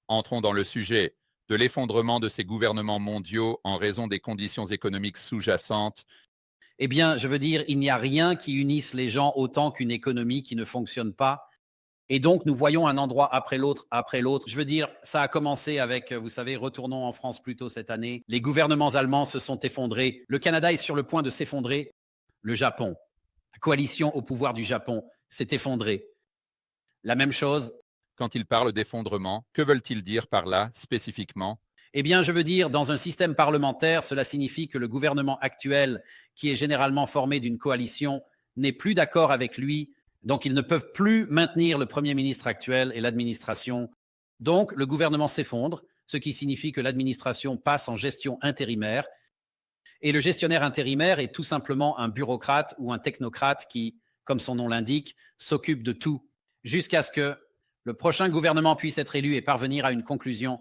Entrons dans le sujet de l'effondrement de ces gouvernements mondiaux en raison des conditions économiques sous-jacentes. Eh bien, je veux dire, il n'y a rien qui unisse les gens autant qu'une économie qui ne fonctionne pas. Et donc, nous voyons un endroit après l'autre, après l'autre. Je veux dire, ça a commencé avec, vous savez, retournons en France plus tôt cette année. Les gouvernements allemands se sont effondrés. Le Canada est sur le point de s'effondrer. Le Japon, la coalition au pouvoir du Japon s'est effondrée. La même chose. Quand ils parlent d'effondrement, que veulent-ils dire par là spécifiquement? Eh bien, je veux dire, dans un système parlementaire, cela signifie que le gouvernement actuel, qui est généralement formé d'une coalition, n'est plus d'accord avec lui. Donc, ils ne peuvent plus maintenir le Premier ministre actuel et l'administration. Donc, le gouvernement s'effondre, ce qui signifie que l'administration passe en gestion intérimaire. Et le gestionnaire intérimaire est tout simplement un bureaucrate ou un technocrate qui, comme son nom l'indique, s'occupe de tout, jusqu'à ce que le prochain gouvernement puisse être élu et parvenir à une conclusion.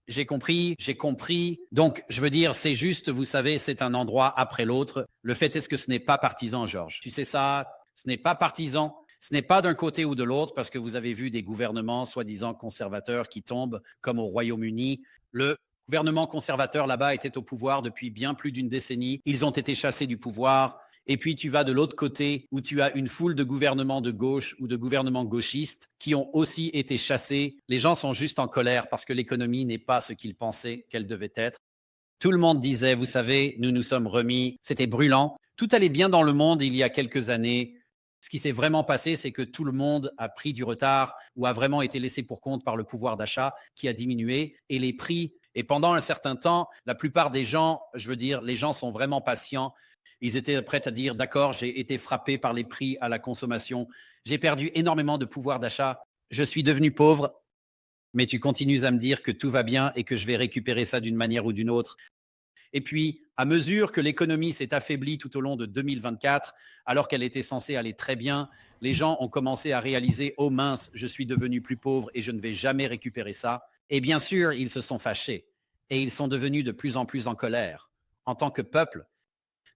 J'ai compris, j'ai compris. Donc, je veux dire, c'est juste, vous savez, c'est un endroit après l'autre. Le fait est-ce que ce n'est pas partisan, Georges. Tu sais ça, ce n'est pas partisan. Ce n'est pas d'un côté ou de l'autre, parce que vous avez vu des gouvernements soi-disant conservateurs qui tombent, comme au Royaume-Uni. Le gouvernement conservateur là-bas était au pouvoir depuis bien plus d'une décennie. Ils ont été chassés du pouvoir. Et puis tu vas de l'autre côté où tu as une foule de gouvernements de gauche ou de gouvernements gauchistes qui ont aussi été chassés. Les gens sont juste en colère parce que l'économie n'est pas ce qu'ils pensaient qu'elle devait être. Tout le monde disait, vous savez, nous nous sommes remis, c'était brûlant. Tout allait bien dans le monde il y a quelques années. Ce qui s'est vraiment passé, c'est que tout le monde a pris du retard ou a vraiment été laissé pour compte par le pouvoir d'achat qui a diminué et les prix. Et pendant un certain temps, la plupart des gens, je veux dire, les gens sont vraiment patients. Ils étaient prêts à dire, d'accord, j'ai été frappé par les prix à la consommation. J'ai perdu énormément de pouvoir d'achat. Je suis devenu pauvre, mais tu continues à me dire que tout va bien et que je vais récupérer ça d'une manière ou d'une autre. Et puis, à mesure que l'économie s'est affaiblie tout au long de 2024, alors qu'elle était censée aller très bien, les gens ont commencé à réaliser, oh mince, je suis devenu plus pauvre et je ne vais jamais récupérer ça. Et bien sûr, ils se sont fâchés et ils sont devenus de plus en plus en colère. En tant que peuple,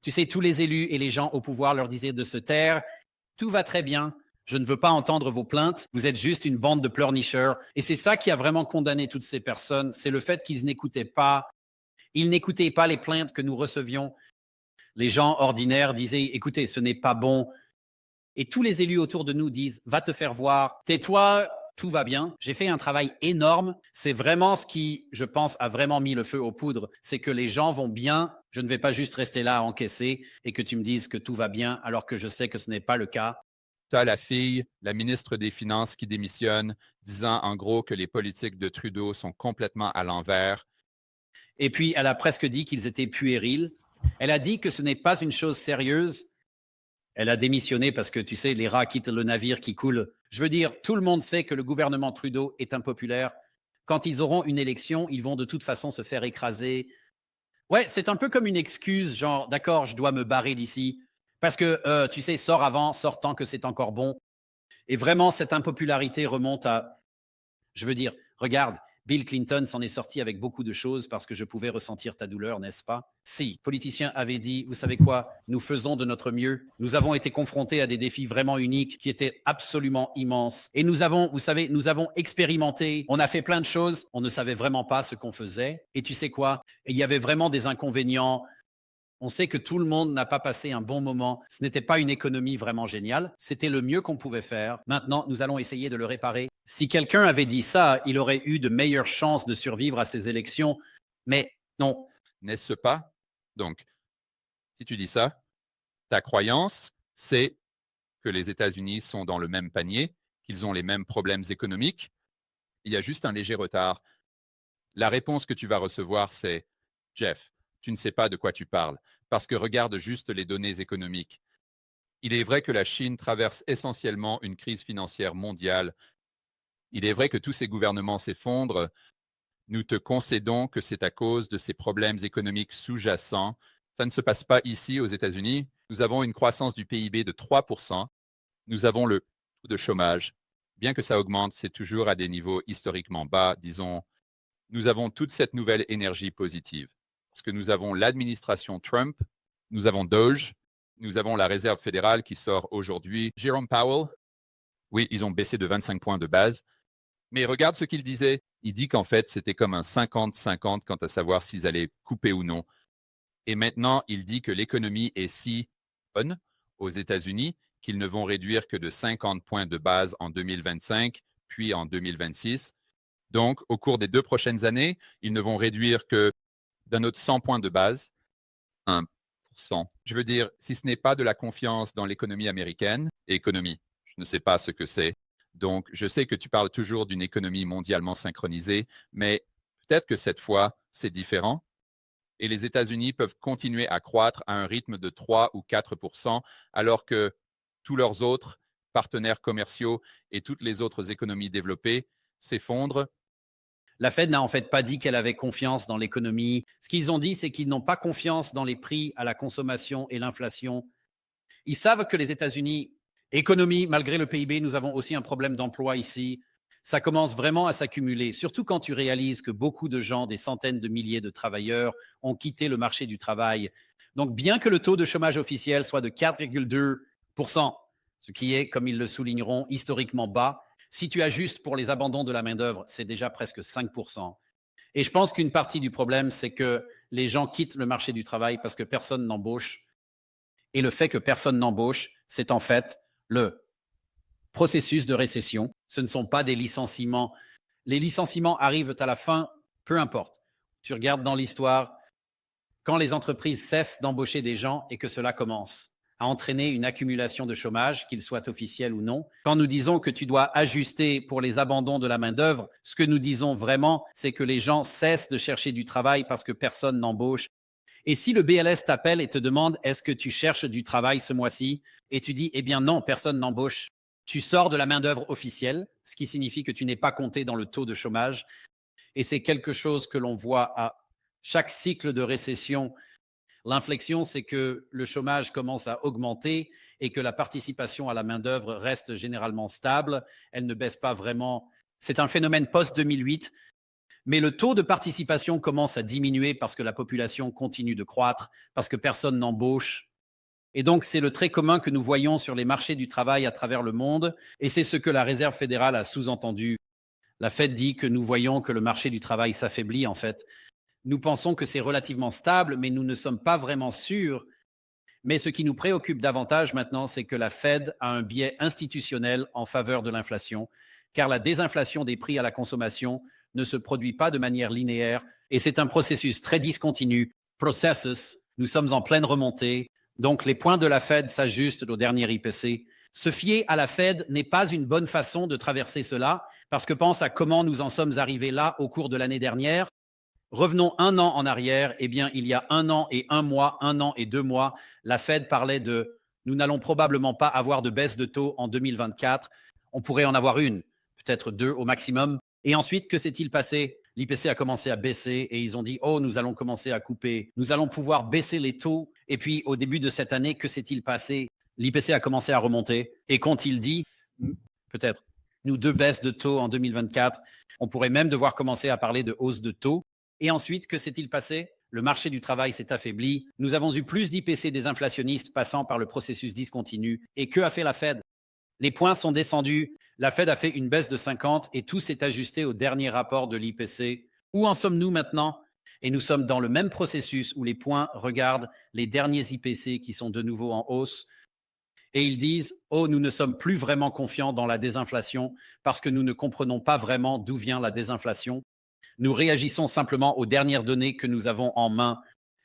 tu sais, tous les élus et les gens au pouvoir leur disaient de se taire. Tout va très bien. Je ne veux pas entendre vos plaintes. Vous êtes juste une bande de pleurnicheurs. Et c'est ça qui a vraiment condamné toutes ces personnes. C'est le fait qu'ils n'écoutaient pas. Ils n'écoutaient pas les plaintes que nous recevions. Les gens ordinaires disaient, écoutez, ce n'est pas bon. Et tous les élus autour de nous disent, va te faire voir, tais-toi, tout va bien. J'ai fait un travail énorme. C'est vraiment ce qui, je pense, a vraiment mis le feu aux poudres. C'est que les gens vont bien. Je ne vais pas juste rester là à encaisser et que tu me dises que tout va bien alors que je sais que ce n'est pas le cas. Tu as la fille, la ministre des Finances qui démissionne, disant en gros que les politiques de Trudeau sont complètement à l'envers. Et puis, elle a presque dit qu'ils étaient puérils. Elle a dit que ce n'est pas une chose sérieuse. Elle a démissionné parce que, tu sais, les rats quittent le navire qui coule. Je veux dire, tout le monde sait que le gouvernement Trudeau est impopulaire. Quand ils auront une élection, ils vont de toute façon se faire écraser. Ouais, c'est un peu comme une excuse, genre, d'accord, je dois me barrer d'ici. Parce que, tu sais, sors avant, sors tant que c'est encore bon. Et vraiment, cette impopularité remonte à, je veux dire, regarde, Bill Clinton s'en est sorti avec beaucoup de choses parce que je pouvais ressentir ta douleur, n'est-ce pas? Si, politicien avait dit, vous savez quoi, nous faisons de notre mieux. Nous avons été confrontés à des défis vraiment uniques qui étaient absolument immenses. Et nous avons, vous savez, nous avons expérimenté, on a fait plein de choses, on ne savait vraiment pas ce qu'on faisait. Et tu sais quoi? Il y avait vraiment des inconvénients. On sait que tout le monde n'a pas passé un bon moment. Ce n'était pas une économie vraiment géniale. C'était le mieux qu'on pouvait faire. Maintenant, nous allons essayer de le réparer. Si quelqu'un avait dit ça, il aurait eu de meilleures chances de survivre à ces élections. Mais non. N'est-ce pas? Donc, si tu dis ça, ta croyance, c'est que les États-Unis sont dans le même panier, qu'ils ont les mêmes problèmes économiques. Il y a juste un léger retard. La réponse que tu vas recevoir, c'est Jeff, tu ne sais pas de quoi tu parles, parce que regarde juste les données économiques. Il est vrai que la Chine traverse essentiellement une crise financière mondiale. Il est vrai que tous ces gouvernements s'effondrent. Nous te concédons que c'est à cause de ces problèmes économiques sous-jacents. Ça ne se passe pas ici aux États-Unis. Nous avons une croissance du PIB de 3%. Nous avons le taux de chômage. Bien que ça augmente, c'est toujours à des niveaux historiquement bas, disons. Nous avons toute cette nouvelle énergie positive. Parce que nous avons l'administration Trump, nous avons Doge, nous avons la Réserve fédérale qui sort aujourd'hui. Jerome Powell, oui, ils ont baissé de 25 points de base. Mais regarde ce qu'il disait. Il dit qu'en fait, c'était comme un 50-50 quant à savoir s'ils allaient couper ou non. Et maintenant, il dit que l'économie est si bonne aux États-Unis qu'ils ne vont réduire que de 50 points de base en 2025, puis en 2026. Donc, au cours des 2 prochaines années, ils ne vont réduire que d'un autre 100 points de base, 1%. Je veux dire, si ce n'est pas de la confiance dans l'économie américaine, et économie, je ne sais pas ce que c'est. Donc, je sais que tu parles toujours d'une économie mondialement synchronisée, mais peut-être que cette fois, c'est différent. Et les États-Unis peuvent continuer à croître à un rythme de 3 ou 4%, alors que tous leurs autres partenaires commerciaux et toutes les autres économies développées s'effondrent. La Fed n'a en fait pas dit qu'elle avait confiance dans l'économie. Ce qu'ils ont dit, c'est qu'ils n'ont pas confiance dans les prix à la consommation et l'inflation. Ils savent que les États-Unis, économie, malgré le PIB, nous avons aussi un problème d'emploi ici. Ça commence vraiment à s'accumuler, surtout quand tu réalises que beaucoup de gens, des centaines de milliers de travailleurs, ont quitté le marché du travail. Donc, bien que le taux de chômage officiel soit de 4,2%, ce qui est, comme ils le souligneront, historiquement bas, si tu ajustes pour les abandons de la main-d'œuvre, c'est déjà presque 5%. Et je pense qu'une partie du problème, c'est que les gens quittent le marché du travail parce que personne n'embauche. Et le fait que personne n'embauche, c'est en fait le processus de récession. Ce ne sont pas des licenciements. Les licenciements arrivent à la fin, peu importe. Tu regardes dans l'histoire, quand les entreprises cessent d'embaucher des gens et que cela commence à entraîner une accumulation de chômage, qu'il soit officiel ou non. Quand nous disons que tu dois ajuster pour les abandons de la main-d'œuvre, ce que nous disons vraiment, c'est que les gens cessent de chercher du travail parce que personne n'embauche. Et si le BLS t'appelle et te demande est-ce que tu cherches du travail ce mois-ci et tu dis eh bien non, personne n'embauche, tu sors de la main-d'œuvre officielle, ce qui signifie que tu n'es pas compté dans le taux de chômage. Et c'est quelque chose que l'on voit à chaque cycle de récession. L'inflexion, c'est que le chômage commence à augmenter et que la participation à la main-d'œuvre reste généralement stable. Elle ne baisse pas vraiment. C'est un phénomène post-2008. Mais le taux de participation commence à diminuer parce que la population continue de croître, parce que personne n'embauche. Et donc, c'est le trait commun que nous voyons sur les marchés du travail à travers le monde. Et c'est ce que la Réserve fédérale a sous-entendu. La Fed dit que nous voyons que le marché du travail s'affaiblit, en fait. Nous pensons que c'est relativement stable, mais nous ne sommes pas vraiment sûrs. Mais ce qui nous préoccupe davantage maintenant, c'est que la Fed a un biais institutionnel en faveur de l'inflation, car la désinflation des prix à la consommation ne se produit pas de manière linéaire et c'est un processus très discontinu. Processus, nous sommes en pleine remontée, donc les points de la Fed s'ajustent au dernier IPC. Se fier à la Fed n'est pas une bonne façon de traverser cela, parce que pense à comment nous en sommes arrivés là au cours de l'année dernière. Revenons un an en arrière, eh bien, il y a 1 an et 1 mois, 1 an et 2 mois, la Fed parlait de nous n'allons probablement pas avoir de baisse de taux en 2024. On pourrait en avoir une, peut-être 2 au maximum. Et ensuite, que s'est-il passé? L'IPC a commencé à baisser et ils ont dit oh, nous allons commencer à couper. Nous allons pouvoir baisser les taux. Et puis, au début de cette année, que s'est-il passé? L'IPC a commencé à remonter. Et qu'ont-ils dit? Peut-être nous 2 baisses de taux en 2024. On pourrait même devoir commencer à parler de hausse de taux. Et ensuite, que s'est-il passé? Le marché du travail s'est affaibli. Nous avons eu plus d'IPC désinflationnistes passant par le processus discontinu. Et que a fait la Fed? Les points sont descendus. La Fed a fait une baisse de 50 et tout s'est ajusté au dernier rapport de l'IPC. Où en sommes-nous maintenant? Et nous sommes dans le même processus où les points regardent les derniers IPC qui sont de nouveau en hausse. Et ils disent oh, nous ne sommes plus vraiment confiants dans la désinflation parce que nous ne comprenons pas vraiment d'où vient la désinflation. Nous réagissons simplement aux dernières données que nous avons en main.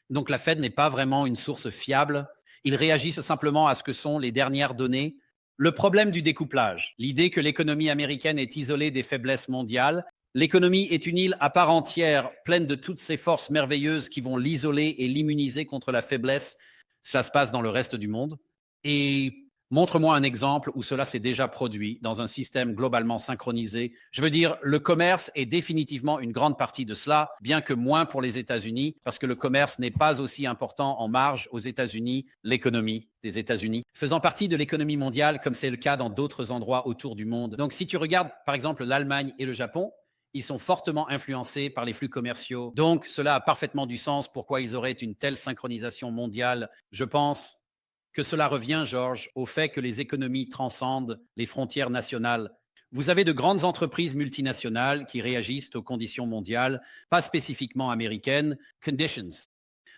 Donc la Fed n'est pas vraiment une source fiable. Ils réagissent simplement à ce que sont les dernières données. Le problème du découplage, l'idée que l'économie américaine est isolée des faiblesses mondiales. L'économie est une île à part entière, pleine de toutes ces forces merveilleuses qui vont l'isoler et l'immuniser contre la faiblesse. Cela se passe dans le reste du monde. Et montre-moi un exemple où cela s'est déjà produit dans un système globalement synchronisé. Je veux dire, le commerce est définitivement une grande partie de cela, bien que moins pour les États-Unis, parce que le commerce n'est pas aussi important en marge aux États-Unis, l'économie des États-Unis, faisant partie de l'économie mondiale, comme c'est le cas dans d'autres endroits autour du monde. Donc, si tu regardes, par exemple, l'Allemagne et le Japon, ils sont fortement influencés par les flux commerciaux. Donc, cela a parfaitement du sens pourquoi ils auraient une telle synchronisation mondiale. Je pense que cela revient, Georges, au fait que les économies transcendent les frontières nationales. Vous avez de grandes entreprises multinationales qui réagissent aux conditions mondiales, pas spécifiquement américaines, conditions.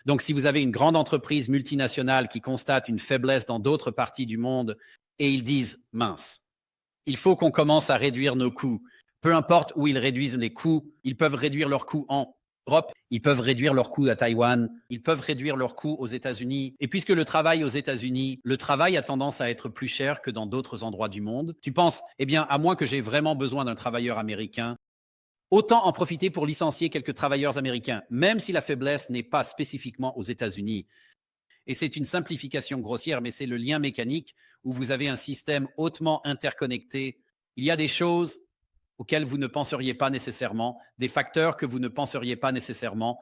Donc, si vous avez une grande entreprise multinationale qui constate une faiblesse dans d'autres parties du monde et ils disent, mince, il faut qu'on commence à réduire nos coûts. Peu importe où ils réduisent les coûts, ils peuvent réduire leurs coûts en Europe, ils peuvent réduire leurs coûts à Taïwan, ils peuvent réduire leurs coûts aux États-Unis. Et puisque le travail aux États-Unis, le travail a tendance à être plus cher que dans d'autres endroits du monde, tu penses, eh bien, à moins que j'ai vraiment besoin d'un travailleur américain, autant en profiter pour licencier quelques travailleurs américains, même si la faiblesse n'est pas spécifiquement aux États-Unis. Et c'est une simplification grossière, mais c'est le lien mécanique où vous avez un système hautement interconnecté. Il y a des choses auxquelles vous ne penseriez pas nécessairement, des facteurs que vous ne penseriez pas nécessairement,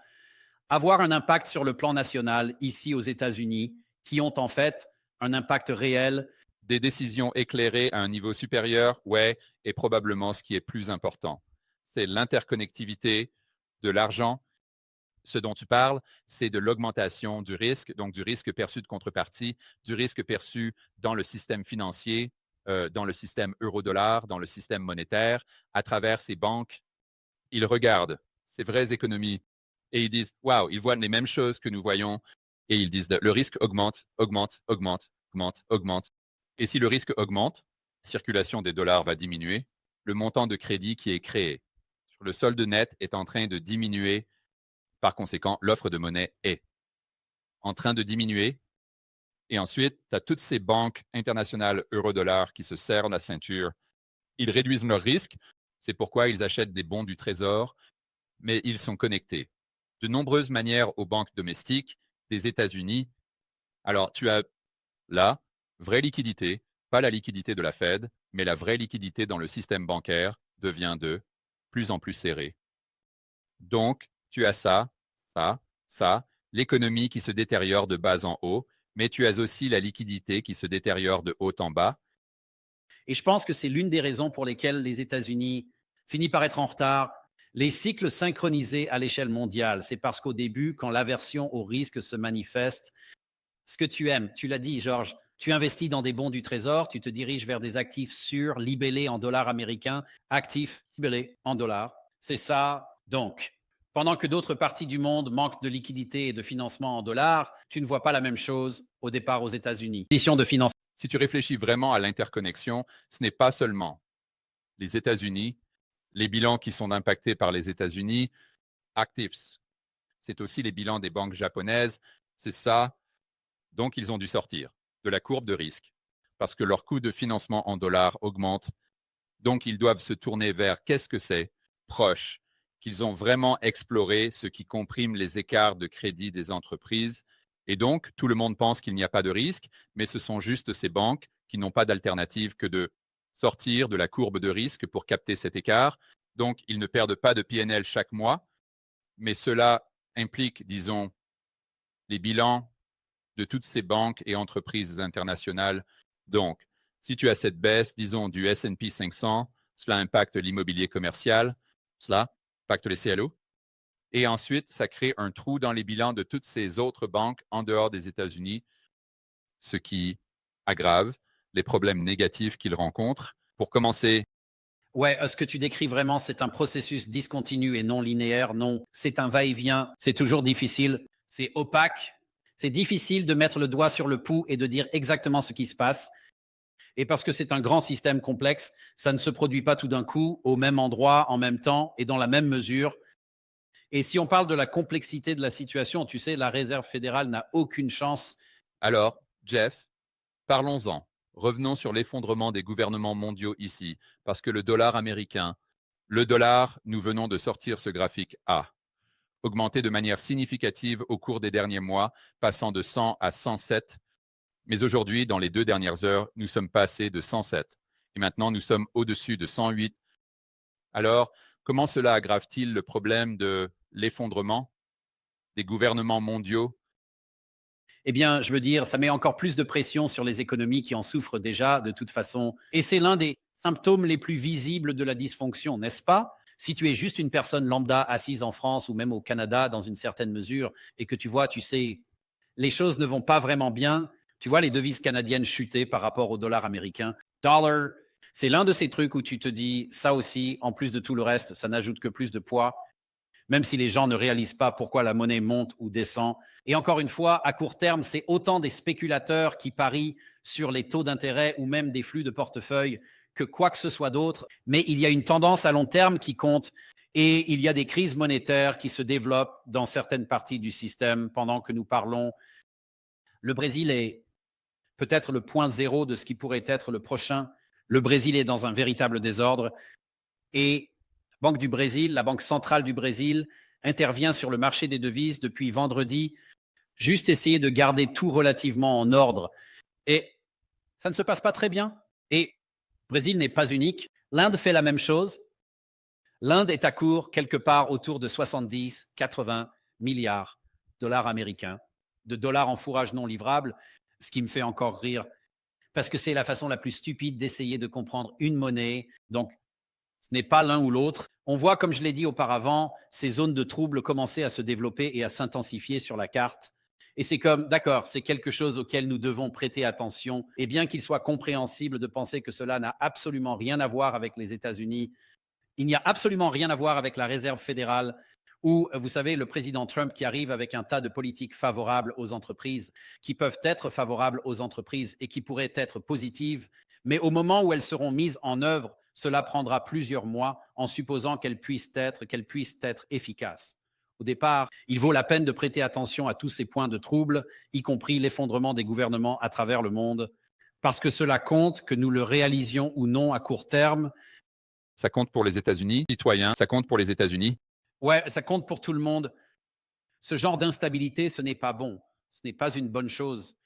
avoir un impact sur le plan national ici aux États-Unis qui ont en fait un impact réel. Des décisions éclairées à un niveau supérieur, ouais, et probablement ce qui est plus important. C'est l'interconnectivité de l'argent. Ce dont tu parles, c'est de l'augmentation du risque, donc du risque perçu de contrepartie, du risque perçu dans le système financier, dans le système euro-dollar, dans le système monétaire, à travers ces banques. Ils regardent ces vraies économies et ils disent, waouh, ils voient les mêmes choses que nous voyons et ils disent, le risque augmente, augmente, augmente, augmente, augmente. Et si le risque augmente, la circulation des dollars va diminuer, le montant de crédit qui est créé sur le solde net est en train de diminuer. Par conséquent, l'offre de monnaie est en train de diminuer. Et ensuite, tu as toutes ces banques internationales euro-dollar qui se serrent la ceinture. Ils réduisent leurs risques. C'est pourquoi ils achètent des bons du trésor, mais ils sont connectés de nombreuses manières aux banques domestiques des États-Unis. Alors, tu as là, vraie liquidité, pas la liquidité de la Fed, mais la vraie liquidité dans le système bancaire devient de plus en plus serrée. Donc, tu as ça, l'économie qui se détériore de bas en haut, mais tu as aussi la liquidité qui se détériore de haut en bas. Et je pense que c'est l'une des raisons pour lesquelles les États-Unis finissent par être en retard. Les cycles synchronisés à l'échelle mondiale, c'est parce qu'au début, quand l'aversion au risque se manifeste, ce que tu aimes, tu l'as dit, Georges, tu investis dans des bons du trésor, tu te diriges vers des actifs sûrs, libellés en dollars américains, actifs libellés en dollars. C'est ça. Donc, pendant que d'autres parties du monde manquent de liquidité et de financement en dollars, tu ne vois pas la même chose au départ aux États-Unis. De financement. Si tu réfléchis vraiment à l'interconnexion, ce n'est pas seulement les États-Unis, les bilans qui sont impactés par les États-Unis, actifs. C'est aussi les bilans des banques japonaises. C'est ça. Donc, ils ont dû sortir de la courbe de risque parce que leur coût de financement en dollars augmente. Donc, ils doivent se tourner vers qu'est-ce que c'est proche, qu'ils ont vraiment exploré ce qui comprime les écarts de crédit des entreprises. Et donc, tout le monde pense qu'il n'y a pas de risque, mais ce sont juste ces banques qui n'ont pas d'alternative que de sortir de la courbe de risque pour capter cet écart. Donc, ils ne perdent pas de PNL chaque mois, mais cela implique, disons, les bilans de toutes ces banques et entreprises internationales. Donc, si tu as cette baisse, disons, du S&P 500, cela impacte l'immobilier commercial, cela impacte les CLO. Et ensuite, ça crée un trou dans les bilans de toutes ces autres banques en dehors des États-Unis, ce qui aggrave les problèmes négatifs qu'ils rencontrent. Pour commencer, Ouais, ce que tu décris vraiment, c'est un processus discontinu et non linéaire. Non, c'est un va-et-vient. C'est toujours difficile. C'est opaque. C'est difficile de mettre le doigt sur le pouls et de dire exactement ce qui se passe. Et parce que c'est un grand système complexe, ça ne se produit pas tout d'un coup, au même endroit, en même temps et dans la même mesure. Et si on parle de la complexité de la situation, tu sais, la Réserve fédérale n'a aucune chance. alors, Jeff, parlons-en. Revenons sur l'effondrement des gouvernements mondiaux ici, parce que le dollar américain, le dollar, nous venons de sortir ce graphique A, augmenté de manière significative au cours des derniers mois, passant de 100 à 107. Mais aujourd'hui, dans les 2 dernières heures, nous sommes passés de 107. Et maintenant, nous sommes au-dessus de 108. Alors, comment cela aggrave-t-il le problème de l'effondrement des gouvernements mondiaux? Eh bien, je veux dire, ça met encore plus de pression sur les économies qui en souffrent déjà de toute façon. Et c'est l'un des symptômes les plus visibles de la dysfonction, n'est-ce pas? Si tu es juste une personne lambda assise en France ou même au Canada dans une certaine mesure et que tu vois, tu sais, les choses ne vont pas vraiment bien. Tu vois les devises canadiennes chuter par rapport au dollar américain. Dollar C'est l'un de ces trucs où tu te dis, ça aussi, en plus de tout le reste, ça n'ajoute que plus de poids, même si les gens ne réalisent pas pourquoi la monnaie monte ou descend. Et encore une fois, à court terme, c'est autant des spéculateurs qui parient sur les taux d'intérêt ou même des flux de portefeuille que quoi que ce soit d'autre. Mais il y a une tendance à long terme qui compte et il y a des crises monétaires qui se développent dans certaines parties du système pendant que nous parlons. Le Brésil est peut-être le point zéro de ce qui pourrait être le prochain. Le Brésil est dans un véritable désordre et la Banque du Brésil, la Banque centrale du Brésil, intervient sur le marché des devises depuis vendredi, juste essayer de garder tout relativement en ordre. Et ça ne se passe pas très bien. Et le Brésil n'est pas unique. L'Inde fait la même chose. L'Inde est à court quelque part autour de 70, 80 milliards de dollars américains, de dollars en fourrage non livrable, ce qui me fait encore rire parce que c'est la façon la plus stupide d'essayer de comprendre une monnaie. Donc, ce n'est pas l'un ou l'autre. On voit, comme je l'ai dit auparavant, ces zones de trouble commencer à se développer et à s'intensifier sur la carte. Et c'est comme, d'accord, c'est quelque chose auquel nous devons prêter attention. Et bien qu'il soit compréhensible de penser que cela n'a absolument rien à voir avec les États-Unis, il n'y a absolument rien à voir avec la Réserve fédérale ou, vous savez, le président Trump qui arrive avec un tas de politiques favorables aux entreprises, qui peuvent être favorables aux entreprises et qui pourraient être positives. Mais au moment où elles seront mises en œuvre, cela prendra plusieurs mois en supposant qu'elles puissent être efficaces. Au départ, il vaut la peine de prêter attention à tous ces points de trouble, y compris l'effondrement des gouvernements à travers le monde, parce que cela compte, que nous le réalisions ou non à court terme. Ça compte pour les États-Unis, citoyens, ça compte pour les États-Unis. Ouais, ça compte pour tout le monde. Ce genre d'instabilité, ce n'est pas bon. Ce n'est pas une bonne chose.